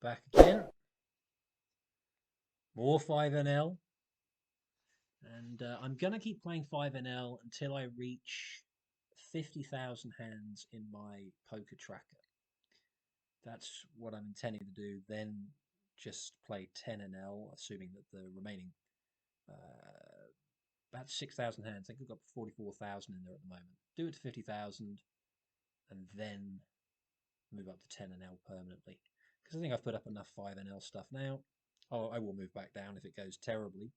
Back again. More 5NL. And I'm going to keep playing 5NL until I reach 50,000 hands in my poker tracker. That's what I'm intending to do. Then just play 10NL, assuming that the remaining about 6,000 hands. I think I've got 44,000 in there at the moment. Do it to 50,000 and then move up to 10NL permanently. Because I think I've put up enough 5NL stuff now. Oh, I will move back down if it goes terribly.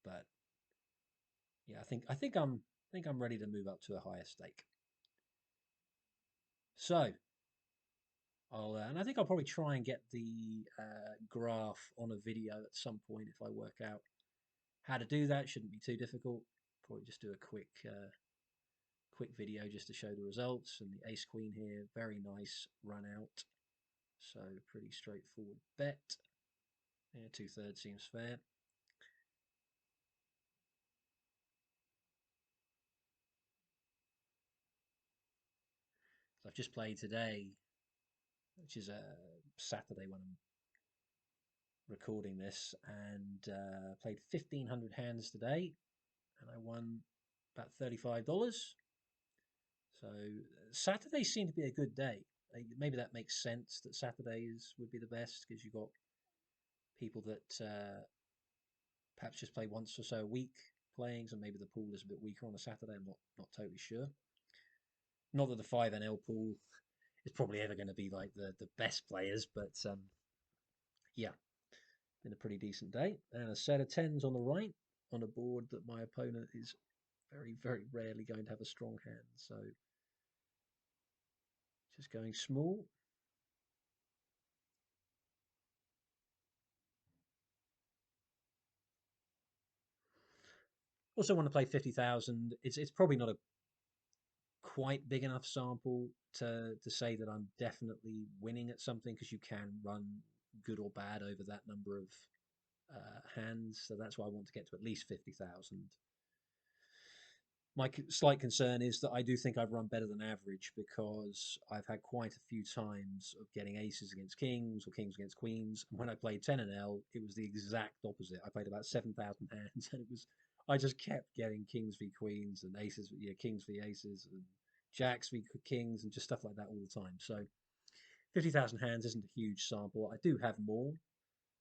But yeah, I think I'm ready to move up to a higher stake. So and I think I'll probably try and get the graph on a video at some point if I work out how to do that. Shouldn't be too difficult. Probably just do a quick video just to show the results. And the ace queen here, very nice run out. So pretty straightforward bet. Yeah, 2/3 seems fair. So I've just played today, which is a Saturday when I'm recording this, and played 1,500 hands today, and I won about $35. So Saturdays seem to be a good day. Maybe that makes sense that Saturdays would be the best because you've got people that perhaps just play once or so a week playing, so maybe the pool is a bit weaker on a Saturday. I'm not totally sure. Not that the 5NL pool is probably ever going to be like the best players, but yeah, been a pretty decent day. And a set of tens on the right on a board that my opponent is very, very rarely going to have a strong hand. So just going small. Also want to play 50,000. It's probably not a quite big enough sample to say that I'm definitely winning at something, because you can run good or bad over that number of hands. So that's why I want to get to at least 50,000. My slight concern is that I do think I've run better than average, because I've had quite a few times of getting aces against kings or kings against queens. And when I played 10NL, it was the exact opposite. I played about 7,000 hands, and I just kept getting kings v queens and aces, kings v aces and jacks v kings and just stuff like that all the time. So 50,000 hands isn't a huge sample. I do have more.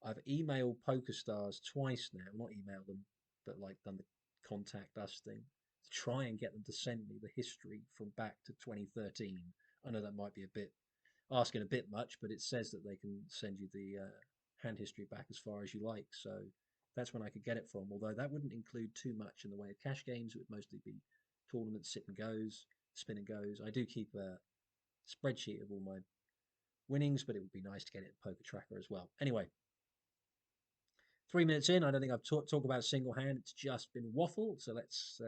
I've emailed Pokerstars twice now, not emailed them, but like done the contact us thing to try and get them to send me the history from back to 2013. I know that might be a bit asking a bit much, but it says that they can send you the hand history back as far as you like. So that's when I could get it from. Although that wouldn't include too much in the way of cash games. It would mostly be tournaments, sit and goes, spin and goes. I do keep a spreadsheet of all my winnings, but it would be nice to get it in Poker Tracker as well. Anyway, 3 minutes in, I don't think I've talked about a single hand. It's just been waffle. So let's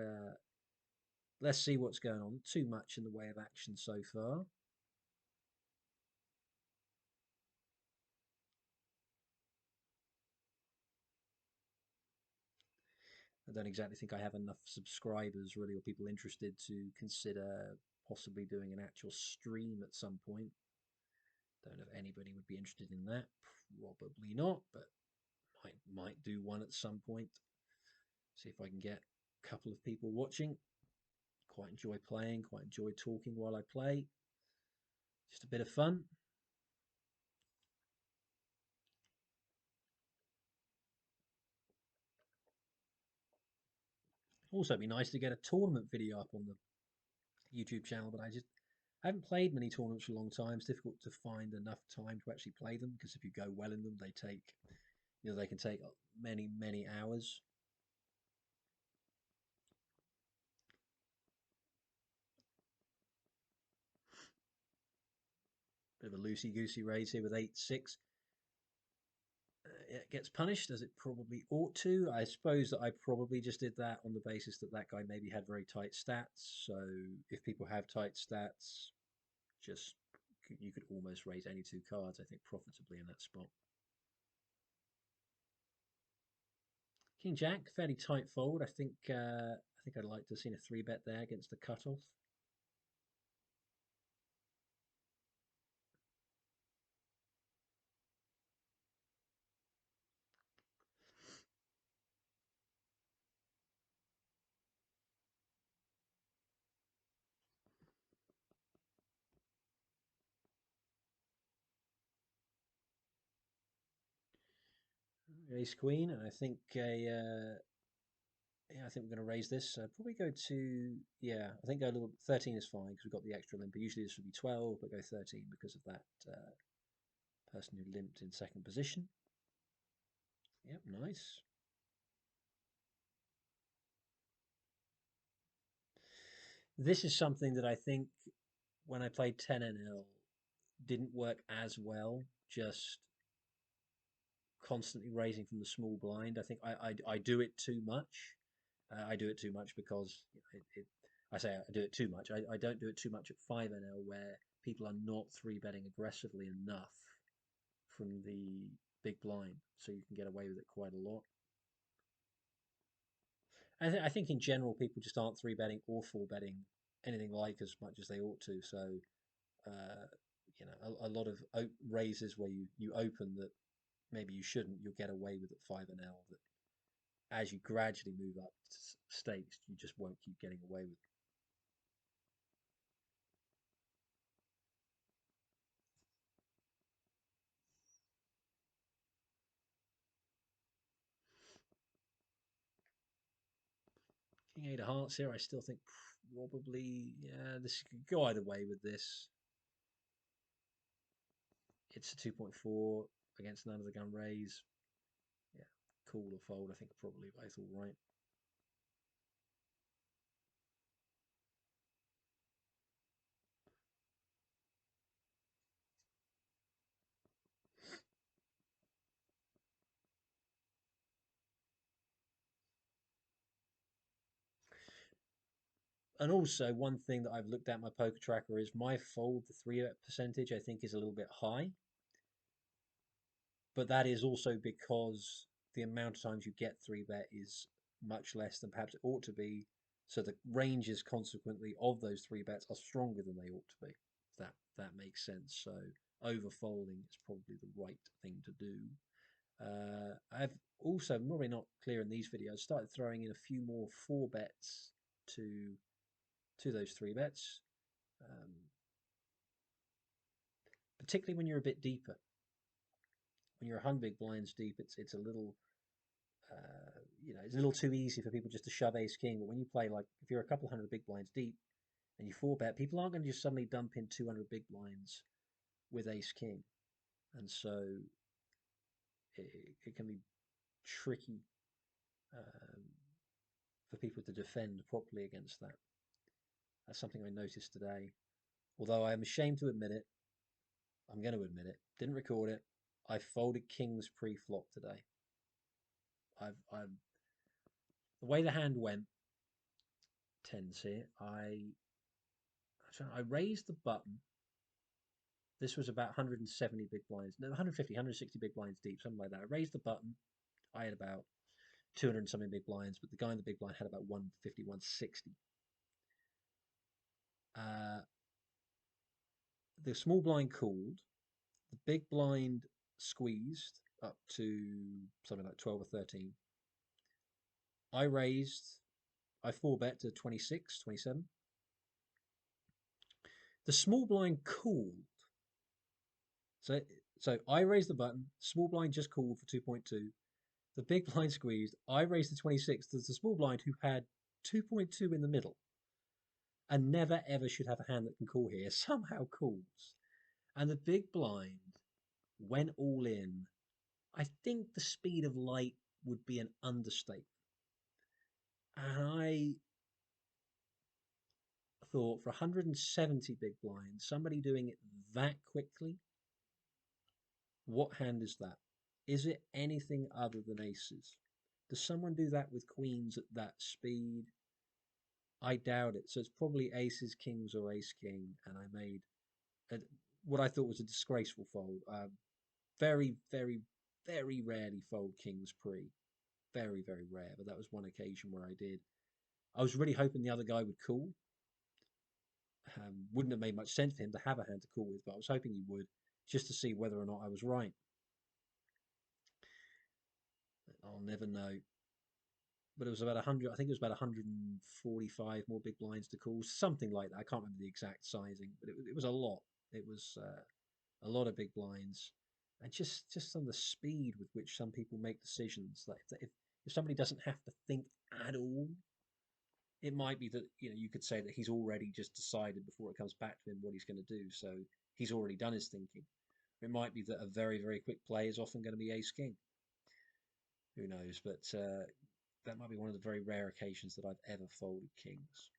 see what's going on. Too much in the way of action so far. I don't exactly think I have enough subscribers really, or people interested to consider possibly doing an actual stream at some point. Don't know if anybody would be interested in that. Probably not, but might do one at some point. See if I can get a couple of people watching. Quite enjoy playing, quite enjoy talking while I play. Just a bit of fun. Also, it'd be nice to get a tournament video up on the YouTube channel, but I haven't played many tournaments for a long time. It's difficult to find enough time to actually play them, because if you go well in them, they can take many, many hours. Bit of a loosey-goosey raise here with 8-6. It gets punished as it probably ought to. I suppose that I probably just did that on the basis that that guy maybe had very tight stats. So if people have tight stats, just you could almost raise any two cards, I think, profitably in that spot. King Jack, fairly tight fold. I think I'd like to have seen a 3-bet there against the cutoff. Ace Queen, and I think yeah, I think we're going to raise this. Probably go to, yeah, I think go a little 13 is fine because we've got the extra limper. Usually this would be 12, but go 13 because of that person who limped in second position. Yep, nice. This is something that I think when I played 10NL didn't work as well, just constantly raising from the small blind. I think I do it too much. I do it too much because I say I do it too much. I don't do it too much at 5NL where people are not three betting aggressively enough from the big blind, so you can get away with it quite a lot. I think in general people just aren't three betting or four betting anything like as much as they ought to. So uh, you know, a lot of raises where you open that maybe you shouldn't, you'll get away with at 5NL. That as you gradually move up stakes, you just won't keep getting away with. King eight of hearts here. I still think probably yeah, this could go either way with this. It's a 2.4 against none of the gun raise. Yeah, call or fold. I think are probably both all right. And also one thing that I've looked at my poker tracker is my fold the three bet percentage I think is a little bit high, but that is also because the amount of times you get three bet is much less than perhaps it ought to be. So the ranges consequently of those three bets are stronger than they ought to be. That makes sense. So over folding is probably the right thing to do. I've also, probably not clear in these videos, started throwing in a few more four bets to those three bets, um, particularly when you're a bit deeper. When you're 100 big blinds deep, it's a little you know, it's a little too easy for people just to shove ace king. But when you play like if you're a couple hundred big blinds deep and you four bet, people aren't going to just suddenly dump in 200 big blinds with ace king, and so it can be tricky um, for people to defend properly against that. That's something I noticed today. Although I am ashamed to admit it, I'm going to admit it. Didn't record it. I folded kings pre-flop today. I've the way the hand went, tens here. I raised the button. This was about 170 big blinds, no, 150, 160 big blinds deep, something like that. I raised the button. I had about 200 and something big blinds, but the guy in the big blind had about 150, 160. Uh, the small blind called. The big blind squeezed up to something like 12 or 13. I raised, I four bet to 26, 27. The small blind called. So so I raised the button, small blind just called for 2.2. The big blind squeezed. I raised the 26. There's the small blind who had 2.2 in the middle and never ever should have a hand that can call here, somehow calls. And the big blind went all in. I think the speed of light would be an understatement. And I thought for 170 big blinds, somebody doing it that quickly, what hand is that? Is it anything other than aces? Does someone do that with queens at that speed? I doubt it. So it's probably aces, kings, or ace king, and I made a, what I thought was a disgraceful fold. Very, very, very rarely fold kings pre. Very, very rare, but that was one occasion where I did. I was really hoping the other guy would call. Wouldn't have made much sense for him to have a hand to call with, but I was hoping he would, just to see whether or not I was right. I'll never know. But it was about 100, I think it was about 145 more big blinds to call, something like that. I can't remember the exact sizing, but it was a lot. It was a lot of big blinds. and just on the speed with which some people make decisions. Like if somebody doesn't have to think at all, it might be that you could say that he's already just decided before it comes back to him what he's going to do. So he's already done his thinking. It might be that a very quick play is often going to be ace king. Who knows? But that might be one of the very rare occasions that I've ever folded kings.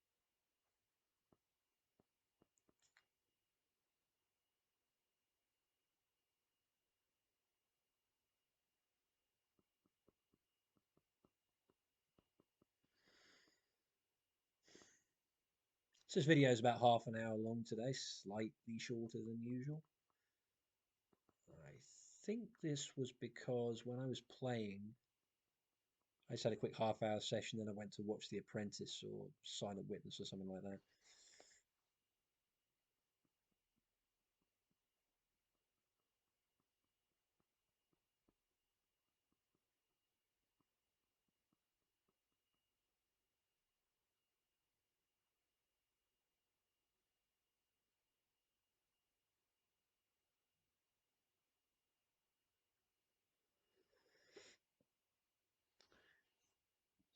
So this video is about half an hour long today, slightly shorter than usual. I think this was because when I was playing, I just had a quick half-hour session, then I went to watch The Apprentice or Silent Witness or something like that.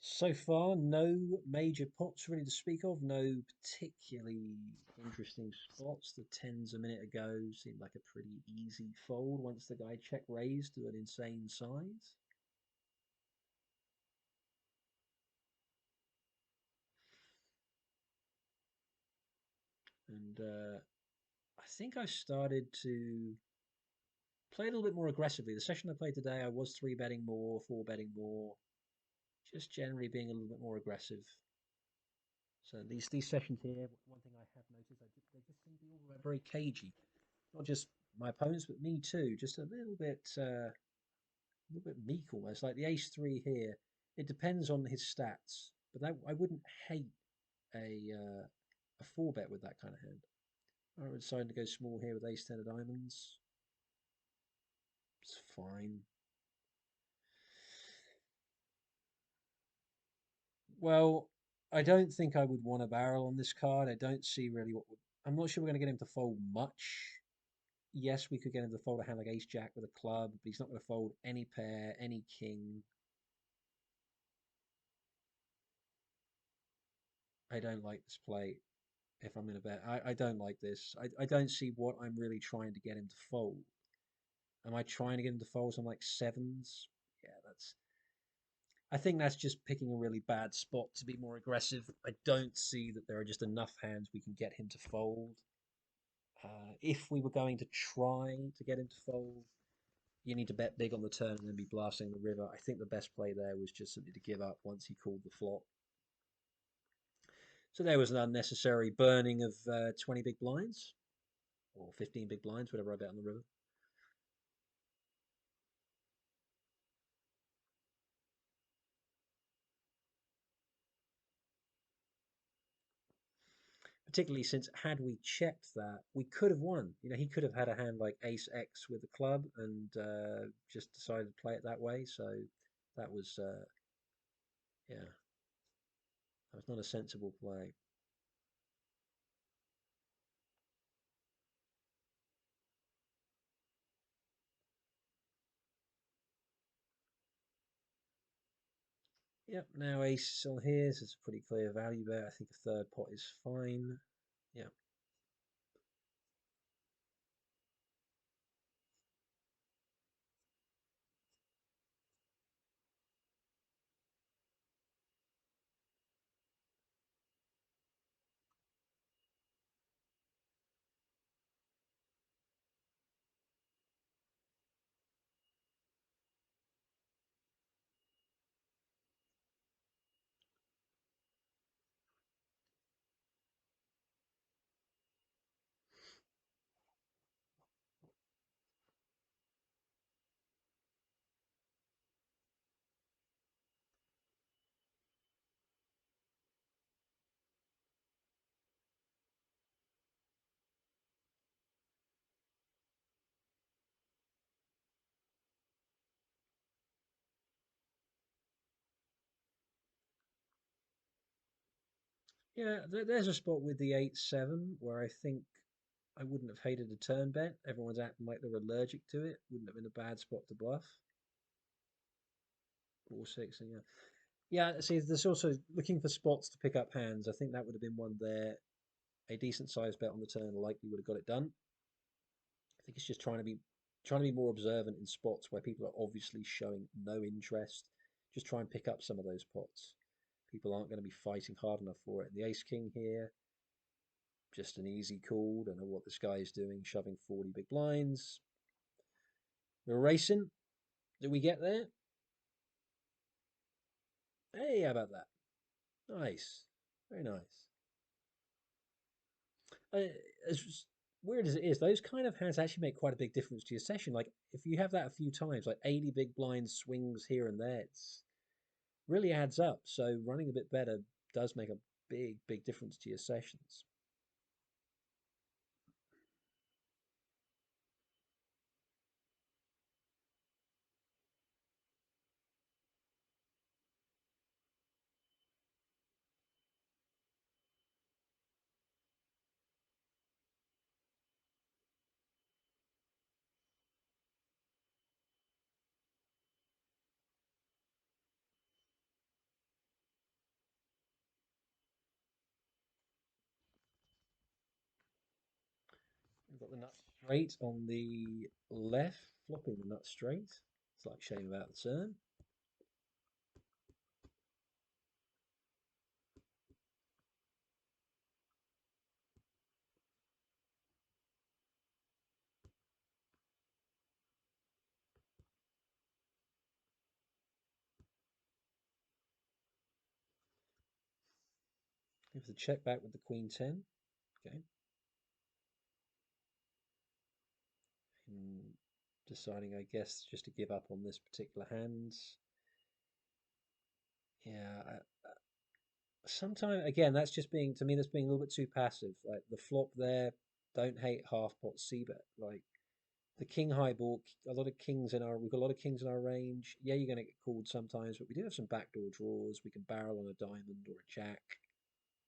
So far, no major pots really to speak of, no particularly interesting spots. The tens a minute ago seemed like a pretty easy fold once the guy check raised to an insane size. And I think I started to play a little bit more aggressively. The session I played today, I was three betting more, four betting more, just generally being a little bit more aggressive. So these sessions here, one thing I have noticed, they just seem to be all very cagey. Not just my opponents, but me too. Just a little bit meek almost. Like the ace three here, it depends on his stats, but I wouldn't hate a four bet with that kind of hand. I decided to go small here with ace ten of diamonds. It's fine. Well, I don't think I would want a barrel on this card. I don't see really what would. I'm not sure we're going to get him to fold much. Yes, we could get him to fold a hand like ace jack with a club, but he's not going to fold any pair, any king. I don't like this play if I'm going to bet. I don't like this. I don't see what I'm really trying to get him to fold. Am I trying to get him to fold some like sevens? Yeah, that's. I think that's just picking a really bad spot to be more aggressive. I don't see that there are just enough hands we can get him to fold. If we were going to try to get him to fold, you need to bet big on the turn and then be blasting the river. I think the best play there was just simply to give up once he called the flop. So there was an unnecessary burning of 20 big blinds, or 15 big blinds, whatever I bet on the river. Particularly since had we checked that, we could have won. He could have had a hand like ace X with the club and just decided to play it that way. So that was, yeah, that was not a sensible play. Yep, now ace on here, so it's a pretty clear value bet. I think a third pot is fine. Yeah. Yeah, there's a spot with the 8-7 where I think I wouldn't have hated a turn bet. Everyone's acting like they're allergic to it. Wouldn't have been a bad spot to bluff. 4-6, and yeah. Yeah, see, there's also looking for spots to pick up hands. I think that would have been one there. A decent sized bet on the turn likely would have got it done. I think it's just trying to be more observant in spots where people are obviously showing no interest. Just try and pick up some of those pots. People aren't going to be fighting hard enough for it. And the ace king here, just an easy call. Don't know what this guy is doing, shoving 40 big blinds. We're racing. Did we get there? Hey, how about that? Nice. Very nice. Uh, as weird as it is, those kind of hands actually make quite a big difference to your session. Like if you have that a few times, like 80 big blind swings here and there, it's really adds up. So running a bit better does make a big, big difference to your sessions. We've got the nut straight on the left, flopping the nut straight. It's like shame about the turn. Give the check back with the queen 10. Okay. And deciding, I guess, just to give up on this particular hand. Yeah, sometimes again, that's just being to me. That's being a little bit too passive. Like the flop there, don't hate half pot c bet. Like the king high ball, a lot of kings in our. We've got a lot of kings in our range. Yeah, you're going to get called sometimes, but we do have some backdoor draws. We can barrel on a diamond or a jack.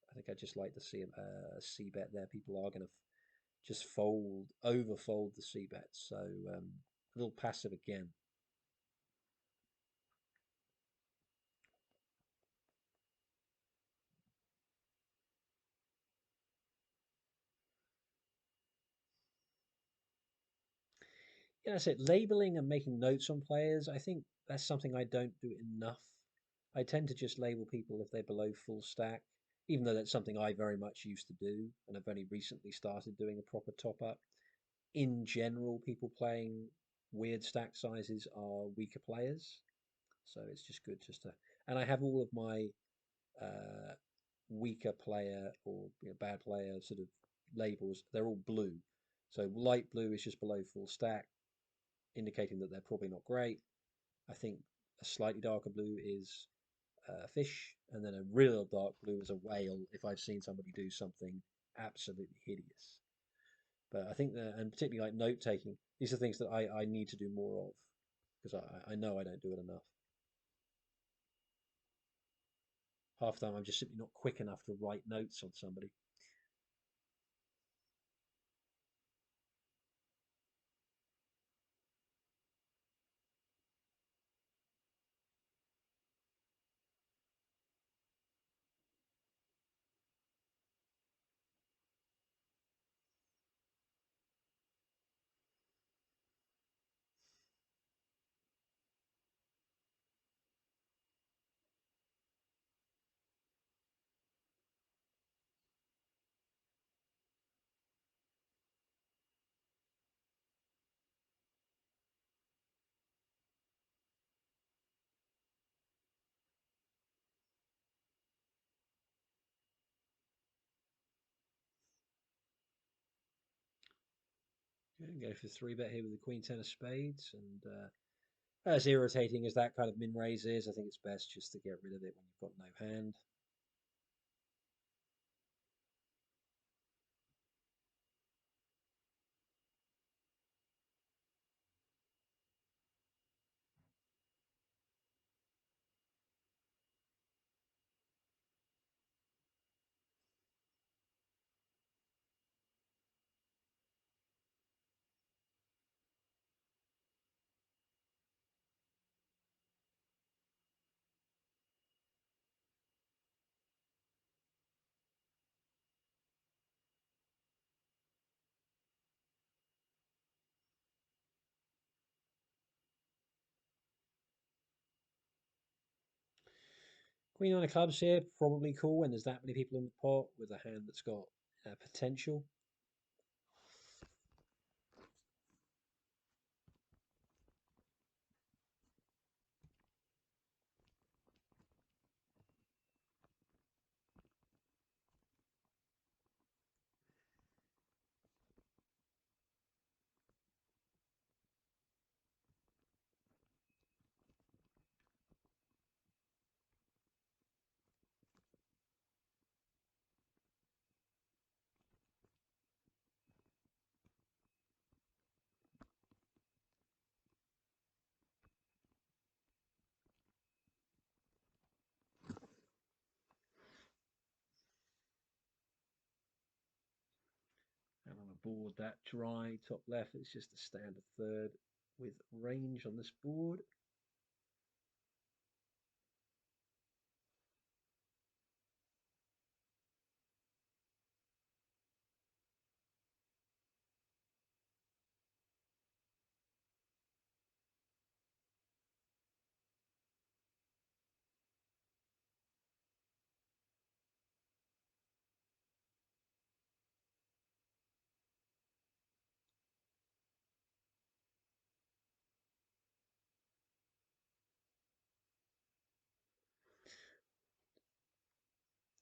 I think I'd just like to see a c bet there. People are going to just fold, overfold the c bet. So a little passive again. Yeah, that's it. Labeling and making notes on players, I think that's something I don't do enough. I tend to just label people if they're below full stack, even though that's something I very much used to do, and I've only recently started doing a proper top up. In general, people playing weird stack sizes are weaker players, so it's just good just to. And I have all of my uh, weaker player or bad player sort of labels. They're all blue, so light blue is just below full stack, indicating that they're probably not great. I think a slightly darker blue is a fish, and then a real dark blue is a whale if I've seen somebody do something absolutely hideous. But I think that, and particularly like note taking, these are things that I need to do more of because I know I don't do it enough. Half the time I'm just simply not quick enough to write notes on somebody. Go for three bet here with the queen ten of spades, and as irritating as that kind of min raise is, I think it's best just to get rid of it when you've got no hand. Queen nine of clubs here, probably cool when there's that many people in the pot with a hand that's got potential. And on a board that dry, top left, it's just a standard third with range on this board.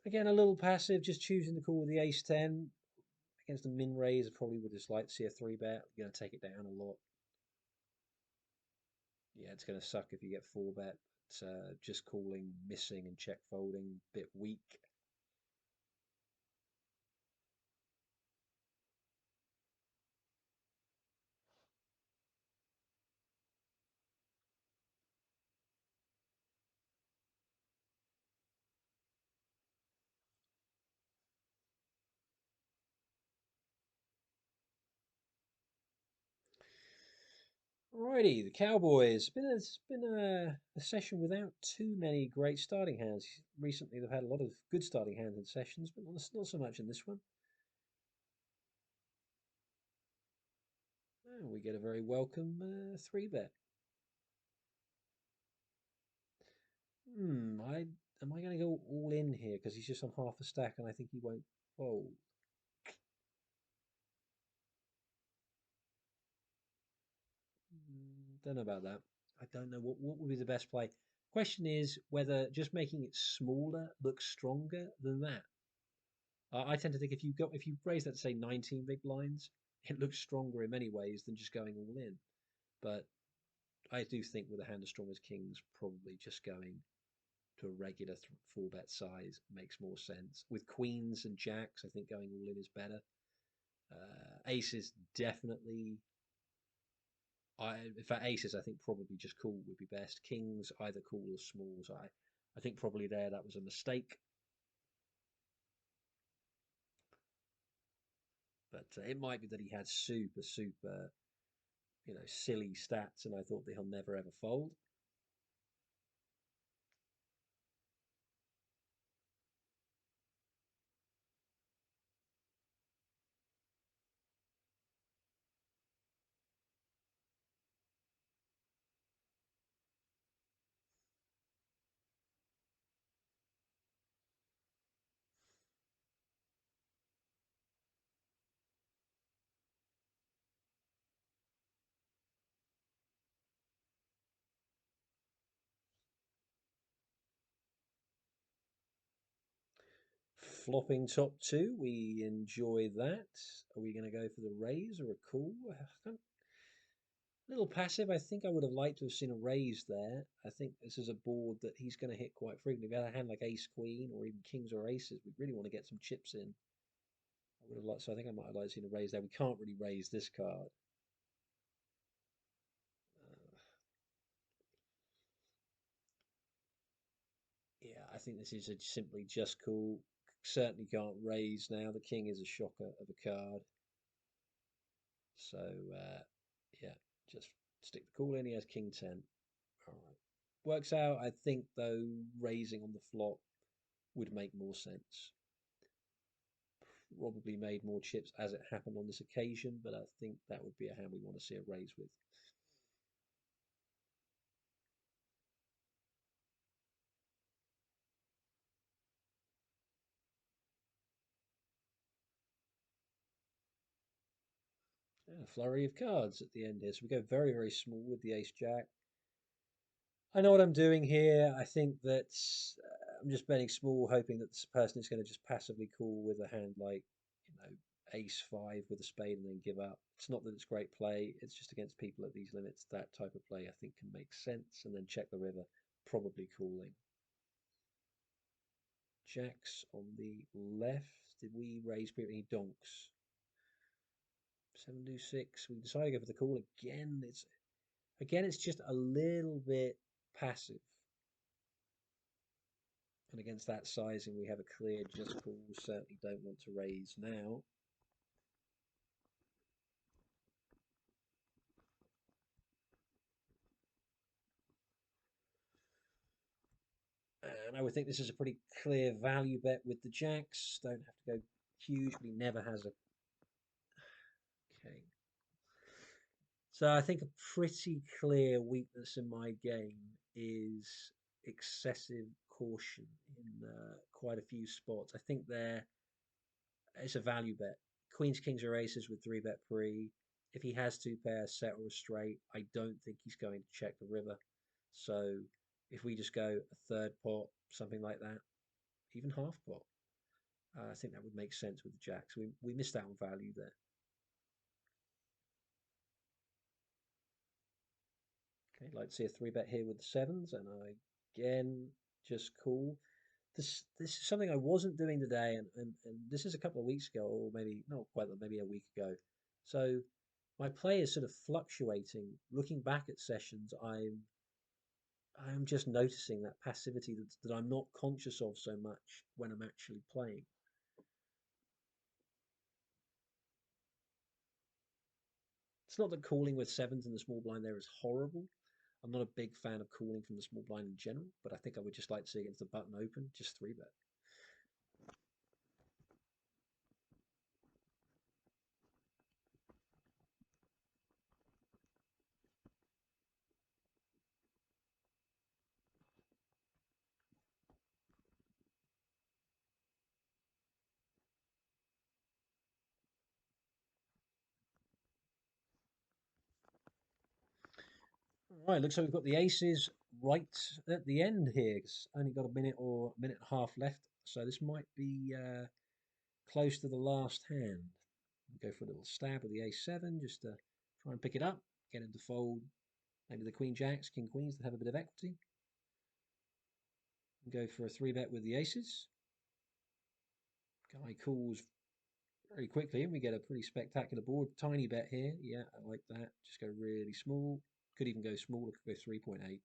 Again, a little passive, just choosing to call with the ace 10. Against the min raise, I probably would just like to see a 3-bet. You're going to take it down a lot. Yeah, it's going to suck if you get 4-bet. Just calling, missing, and check folding, bit weak. Righty, the Cowboys. It's been a session without too many great starting hands. Recently, they've had a lot of good starting hands in sessions, but not so much in this one. And we get a very welcome 3-bet. Am I going to go all in here because he's just on half a stack and I think he won't fold? Don't know about that. I don't know what would be the best play. Question is whether just making it smaller looks stronger than that. I tend to think if you raise that to say 19 big blinds, it looks stronger in many ways than just going all in. But I do think with a hand as strong as kings, probably just going to a regular 4-bet size makes more sense. With queens and jacks, I think going all in is better. Aces definitely. In fact, aces I think probably just call would be best. Kings either call or smalls. I think probably that was a mistake. But it might be that he had super silly stats, and I thought that he'll never ever fold. Flopping top two, we enjoy that. Are we going to go for the raise or a call? A little passive. I think I would have liked to have seen a raise there. I think this is a board that he's going to hit quite frequently. If he had a hand like ace queen or even kings or aces, we really want to get some chips in. I would have liked, so I think I might have liked to see a raise there. We can't really raise this card. Uh, yeah, I think this is simply just cool. Certainly can't raise now. The king is a shocker of a card. So, yeah, just stick the call in. He has king 10. All right. Works out. I think, though, raising on the flop would make more sense. Probably made more chips as it happened on this occasion, but I think that would be a hand we want to see a raise with. And a flurry of cards at the end here. So we go very, very small with the ace jack. I know what I'm doing here. I think that I'm just betting small, hoping that this person is going to just passively call with a hand like, ace five with a spade and then give up. It's not that it's great play. It's just against people at these limits. That type of play I think can make sense. And then check the river, probably calling. Jacks on the left. Did we raise any donks? 7-6. We decided to go for the call again. It's just a little bit passive. And against that sizing, we have a clear just call. Certainly don't want to raise now. And I would think this is a pretty clear value bet with the jacks. Don't have to go huge, but he never has a... Okay. So I think a pretty clear weakness in my game is excessive caution in quite a few spots. I think it's a value bet. Queens, kings, or aces with 3-bet pre. If he has two pairs, set or a straight, I don't think he's going to check the river. So if we just go a third pot, something like that, even half pot, I think that would make sense with the jacks. We missed out on value there. Okay, like to see a 3-bet here with the sevens, and I again just call. This is something I wasn't doing today, and this is a couple of weeks ago, or maybe not quite, maybe a week ago. So my play is sort of fluctuating. Looking back at sessions, I'm just noticing that passivity that I'm not conscious of so much when I'm actually playing. It's not that calling with sevens in the small blind there is horrible. I'm not a big fan of calling from the small blind in general, but I think I would just like to see against the button open, just 3-bet. Right, looks like we've got the aces right at the end here. It's only got a minute or a minute and a half left, so this might be close to the last hand. We'll go for a little stab with the ace-7 just to try and pick it up, get him to fold maybe the queen jacks, king queens that have a bit of equity. We'll go for a 3-bet with the aces. Guy calls very quickly and we get a pretty spectacular board. Tiny bet here. Yeah, I like that. Just go really small. Could even go smaller, could go 3.8.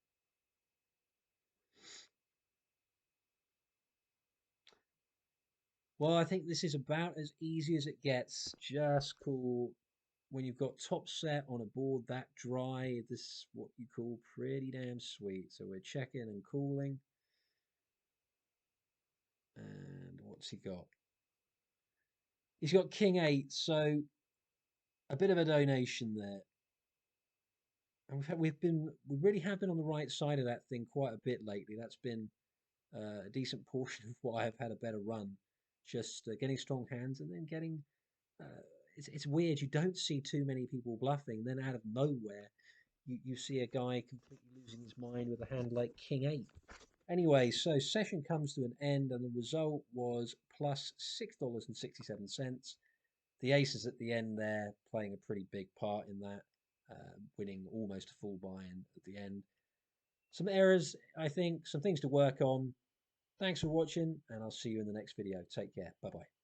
Well, I think this is about as easy as it gets. Just call when you've got top set on a board that dry. This is what you call pretty damn sweet. So we're checking and calling. And what's he got? He's got king 8, so a bit of a donation there. And we really have been on the right side of that thing quite a bit lately. That's been a decent portion of why I've had a better run. Just getting strong hands and then getting. Uh, it's weird. You don't see too many people bluffing. Then out of nowhere, you see a guy completely losing his mind with a hand like King 8. Anyway, so session comes to an end, and the result was plus $6.67. The aces at the end there playing a pretty big part in that, winning almost a full buy-in at the end. Some errors, I think, some things to work on. Thanks for watching, and I'll see you in the next video. Take care. Bye-bye.